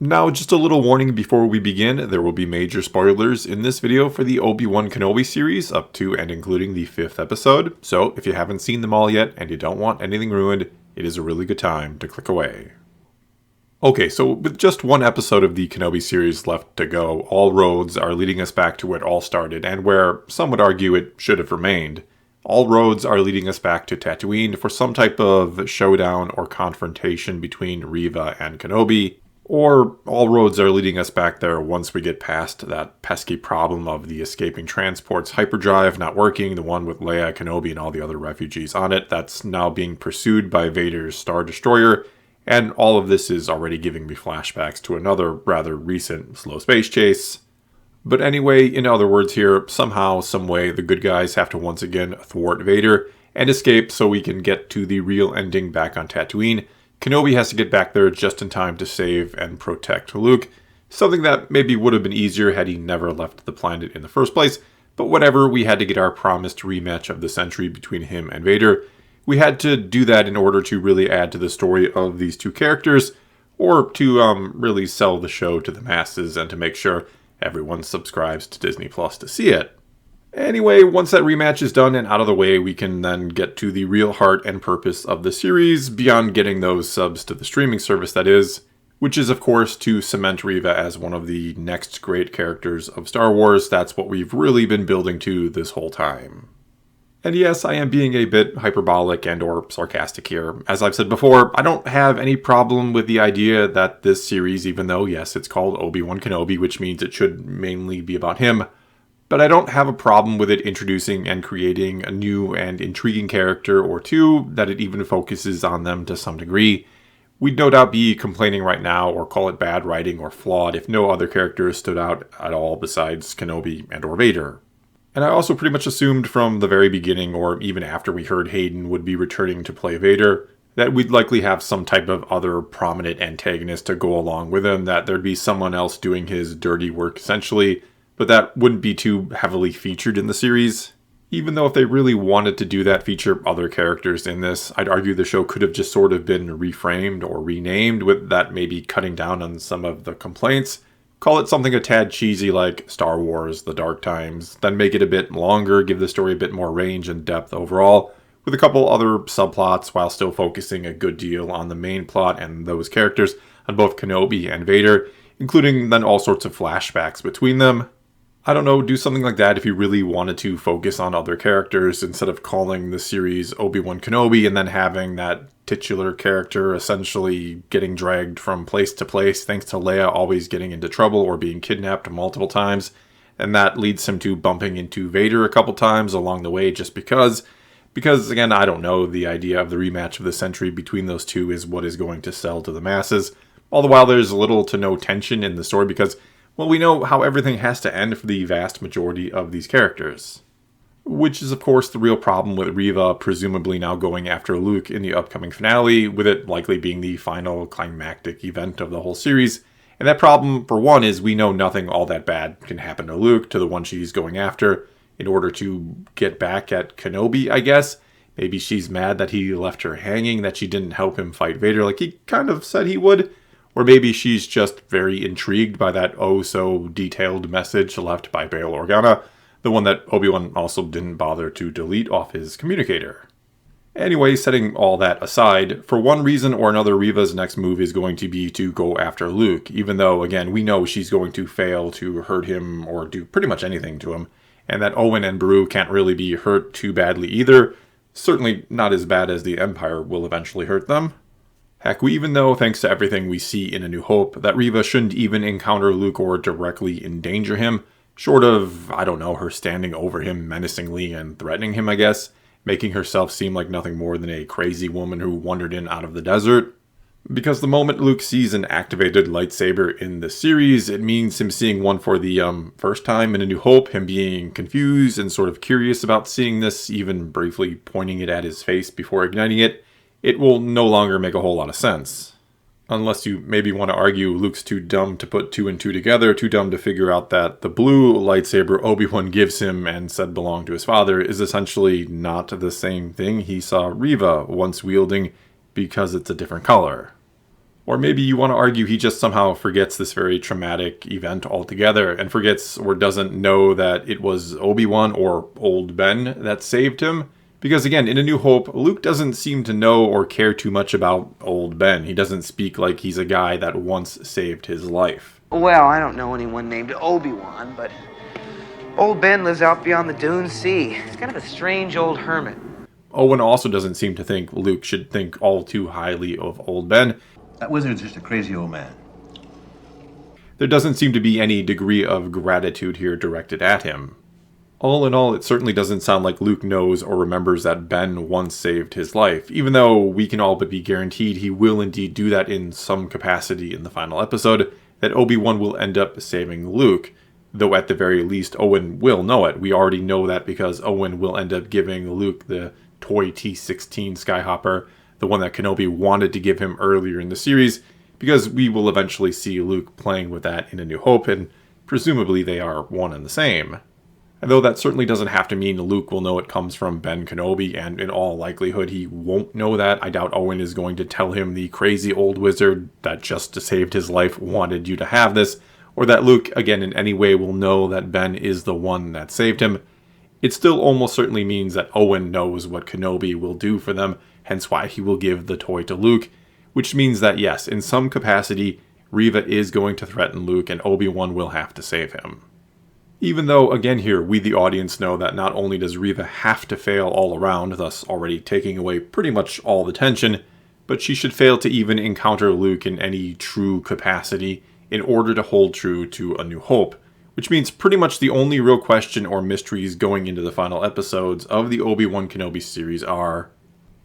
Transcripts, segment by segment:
Now, just a little warning before we begin, there will be major spoilers in this video for the Obi-Wan Kenobi series up to and including the 5th episode, so if you haven't seen them all yet and you don't want anything ruined, it is a really good time to click away. Okay, so with just one episode of the Kenobi series left to go, all roads are leading us back to where it all started, and where some would argue it should have remained. All roads are leading us back to Tatooine for some type of showdown or confrontation between Reva and Kenobi, or all roads are leading us back there once we get past that pesky problem of the escaping transport's hyperdrive not working, the one with Leia, Kenobi, and all the other refugees on it that's now being pursued by Vader's Star Destroyer, and all of this is already giving me flashbacks to another rather recent slow space chase. But anyway, in other words here, somehow, someway, the good guys have to once again thwart Vader and escape so we can get to the real ending back on Tatooine. Kenobi has to get back there just in time to save and protect Luke, something that maybe would have been easier had he never left the planet in the first place, but whatever, we had to get our promised rematch of the century between him and Vader. We had to do that in order to really add to the story of these two characters, or to really sell the show to the masses and to make sure everyone subscribes to Disney Plus to see it. Anyway, once that rematch is done and out of the way, we can then get to the real heart and purpose of the series, beyond getting those subs to the streaming service that is, which is of course to cement Reva as one of the next great characters of Star Wars. That's what we've really been building to this whole time. And yes, I am being a bit hyperbolic and or sarcastic here. As I've said before, I don't have any problem with the idea that this series, even though yes, it's called Obi-Wan Kenobi, which means it should mainly be about him, but I don't have a problem with it introducing and creating a new and intriguing character or two, that it even focuses on them to some degree. We'd no doubt be complaining right now or call it bad writing or flawed if no other characters stood out at all besides Kenobi and or Vader. And I also pretty much assumed from the very beginning, or even after we heard Hayden would be returning to play Vader, that we'd likely have some type of other prominent antagonist to go along with him, that there'd be someone else doing his dirty work essentially, but that wouldn't be too heavily featured in the series. Even though if they really wanted to do that, feature other characters in this, I'd argue the show could have just sort of been reframed or renamed, with that maybe cutting down on some of the complaints. Call it something a tad cheesy like Star Wars: The Dark Times, then make it a bit longer, give the story a bit more range and depth overall, with a couple other subplots while still focusing a good deal on the main plot and those characters, on both Kenobi and Vader, including then all sorts of flashbacks between them. I don't know, do something like that if you really wanted to focus on other characters instead of calling the series Obi-Wan Kenobi and then having that titular character essentially getting dragged from place to place thanks to Leia always getting into trouble or being kidnapped multiple times, and that leads him to bumping into Vader a couple times along the way just because again, I don't know, the idea of the rematch of the century between those two is what is going to sell to the masses, all the while there's little to no tension in the story because, well, we know how everything has to end for the vast majority of these characters. Which is, of course, the real problem with Reva presumably now going after Luke in the upcoming finale, with it likely being the final climactic event of the whole series. And that problem, for one, is we know nothing all that bad can happen to Luke, to the one she's going after, in order to get back at Kenobi, I guess. Maybe she's mad that he left her hanging, that she didn't help him fight Vader like he kind of said he would. Or maybe she's just very intrigued by that oh-so-detailed message left by Bail Organa, the one that Obi-Wan also didn't bother to delete off his communicator. Anyway, setting all that aside, for one reason or another, Reva's next move is going to be to go after Luke, even though, again, we know she's going to fail to hurt him or do pretty much anything to him, and that Owen and Beru can't really be hurt too badly either, certainly not as bad as the Empire will eventually hurt them. Heck, we even know, thanks to everything we see in A New Hope, that Reva shouldn't even encounter Luke or directly endanger him, short of, I don't know, her standing over him menacingly and threatening him, I guess, making herself seem like nothing more than a crazy woman who wandered in out of the desert. Because the moment Luke sees an activated lightsaber in the series, it means him seeing one for the first time in A New Hope, him being confused and sort of curious about seeing this, even briefly pointing it at his face before igniting it. It will no longer make a whole lot of sense. Unless you maybe want to argue Luke's too dumb to put two and two together, too dumb to figure out that the blue lightsaber Obi-Wan gives him and said belonged to his father is essentially not the same thing he saw Reva once wielding because it's a different color. Or maybe you want to argue he just somehow forgets this very traumatic event altogether and forgets or doesn't know that it was Obi-Wan or Old Ben that saved him. Because again, in A New Hope, Luke doesn't seem to know or care too much about Old Ben. He doesn't speak like he's a guy that once saved his life. Well, I don't know anyone named Obi-Wan, but Old Ben lives out beyond the Dune Sea. He's kind of a strange old hermit. Owen also doesn't seem to think Luke should think all too highly of Old Ben. That wizard's just a crazy old man. There doesn't seem to be any degree of gratitude here directed at him. All in all, it certainly doesn't sound like Luke knows or remembers that Ben once saved his life, even though we can all but be guaranteed he will indeed do that in some capacity in the final episode, that Obi-Wan will end up saving Luke, though at the very least Owen will know it. We already know that because Owen will end up giving Luke the toy T-16 Skyhopper, the one that Kenobi wanted to give him earlier in the series, because we will eventually see Luke playing with that in A New Hope, and presumably they are one and the same. And though that certainly doesn't have to mean Luke will know it comes from Ben Kenobi, and in all likelihood he won't know that. I doubt Owen is going to tell him the crazy old wizard that just saved his life wanted you to have this, or that Luke, again, in any way will know that Ben is the one that saved him. It still almost certainly means that Owen knows what Kenobi will do for them, hence why he will give the toy to Luke, which means that yes, in some capacity, Reva is going to threaten Luke and Obi-Wan will have to save him. Even though, again here, we the audience know that not only does Reva have to fail all around, thus already taking away pretty much all the tension, but she should fail to even encounter Luke in any true capacity in order to hold true to A New Hope, which means pretty much the only real question or mysteries going into the final episodes of the Obi-Wan Kenobi series are: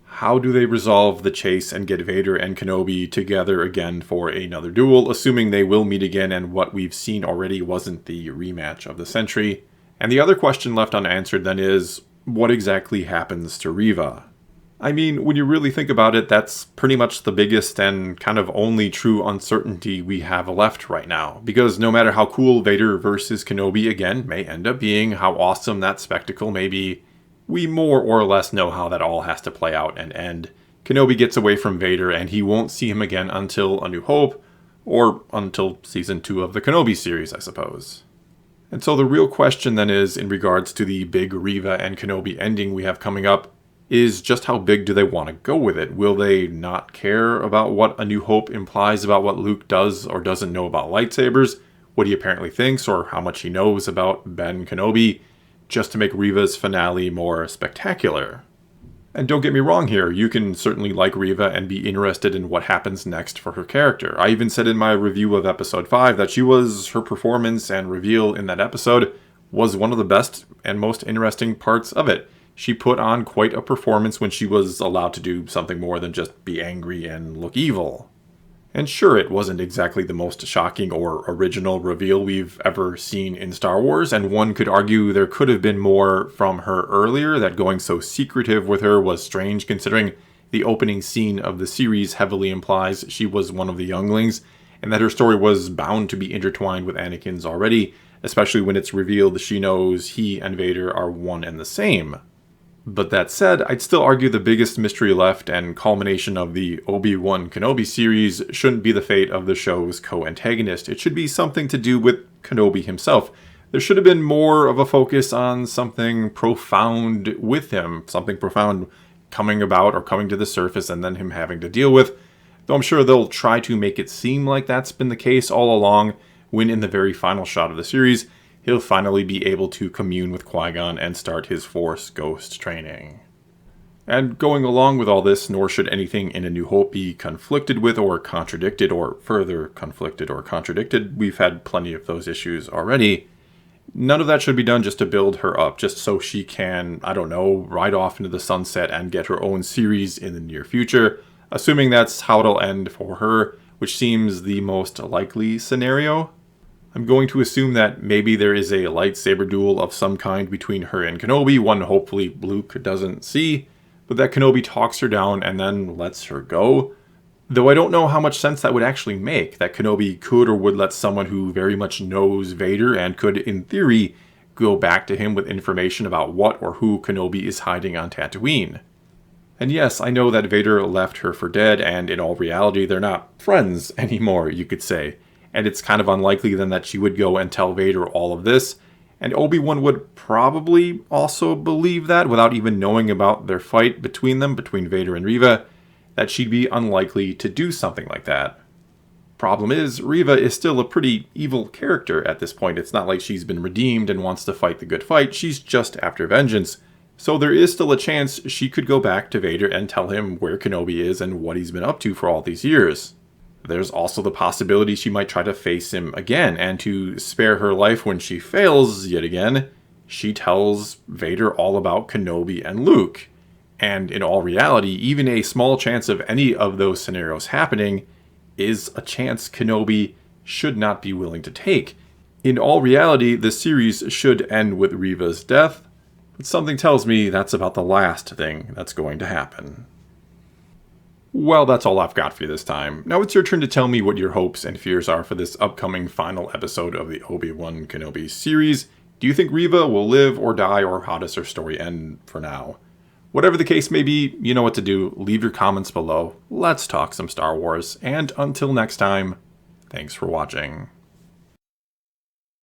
how do they resolve the chase and get Vader and Kenobi together again for another duel, assuming they will meet again and what we've seen already wasn't the rematch of the century? And the other question left unanswered then is, what exactly happens to Reva? I mean, when you really think about it, that's pretty much the biggest and kind of only true uncertainty we have left right now. Because no matter how cool Vader versus Kenobi again may end up being, how awesome that spectacle may be, we more or less know how that all has to play out and end. Kenobi gets away from Vader and he won't see him again until A New Hope, or until Season 2 of the Kenobi series, I suppose. And so the real question then is, in regards to the big Reva and Kenobi ending we have coming up, is just how big do they want to go with it? Will they not care about what A New Hope implies about what Luke does or doesn't know about lightsabers, what he apparently thinks, or how much he knows about Ben Kenobi, just to make Reva's finale more spectacular? And don't get me wrong here, you can certainly like Reva and be interested in what happens next for her character. I even said in my review of episode 5 that her performance and reveal in that episode was one of the best and most interesting parts of it. She put on quite a performance when she was allowed to do something more than just be angry and look evil. And sure, it wasn't exactly the most shocking or original reveal we've ever seen in Star Wars, and one could argue there could have been more from her earlier, that going so secretive with her was strange considering the opening scene of the series heavily implies she was one of the younglings, and that her story was bound to be intertwined with Anakin's already, especially when it's revealed she knows he and Vader are one and the same. But that said, I'd still argue the biggest mystery left and culmination of the Obi-Wan Kenobi series shouldn't be the fate of the show's co-antagonist. It should be something to do with Kenobi himself. There should have been more of a focus on something profound with him, something profound coming about or coming to the surface and then him having to deal with, though I'm sure they'll try to make it seem like that's been the case all along, when in the very final shot of the series, he'll finally be able to commune with Qui-Gon and start his Force Ghost training. And going along with all this, nor should anything in A New Hope be conflicted with or contradicted or further conflicted or contradicted. We've had plenty of those issues already. None of that should be done just to build her up, just so she can, I don't know, ride off into the sunset and get her own series in the near future, assuming that's how it'll end for her, which seems the most likely scenario. I'm going to assume that maybe there is a lightsaber duel of some kind between her and Kenobi, one hopefully Luke doesn't see, but that Kenobi talks her down and then lets her go. Though I don't know how much sense that would actually make, that Kenobi could or would let someone who very much knows Vader and could, in theory, go back to him with information about what or who Kenobi is hiding on Tatooine. And yes, I know that Vader left her for dead, and in all reality, they're not friends anymore, you could say. And it's kind of unlikely then that she would go and tell Vader all of this. And Obi-Wan would probably also believe that without even knowing about their fight between them, between Vader and Reva, that she'd be unlikely to do something like that. Problem is, Reva is still a pretty evil character at this point. It's not like she's been redeemed and wants to fight the good fight. She's just after vengeance. So there is still a chance she could go back to Vader and tell him where Kenobi is and what he's been up to for all these years. There's also the possibility she might try to face him again, and to spare her life when she fails yet again, she tells Vader all about Kenobi and Luke. And in all reality, even a small chance of any of those scenarios happening is a chance Kenobi should not be willing to take. In all reality, the series should end with Reva's death, but something tells me that's about the last thing that's going to happen. Well, that's all I've got for you this time. Now it's your turn to tell me what your hopes and fears are for this upcoming final episode of the Obi-Wan Kenobi series. Do you think Reva will live or die, or how does her story end for now? Whatever the case may be, you know what to do. Leave your comments below. Let's talk some Star Wars. And until next time, thanks for watching.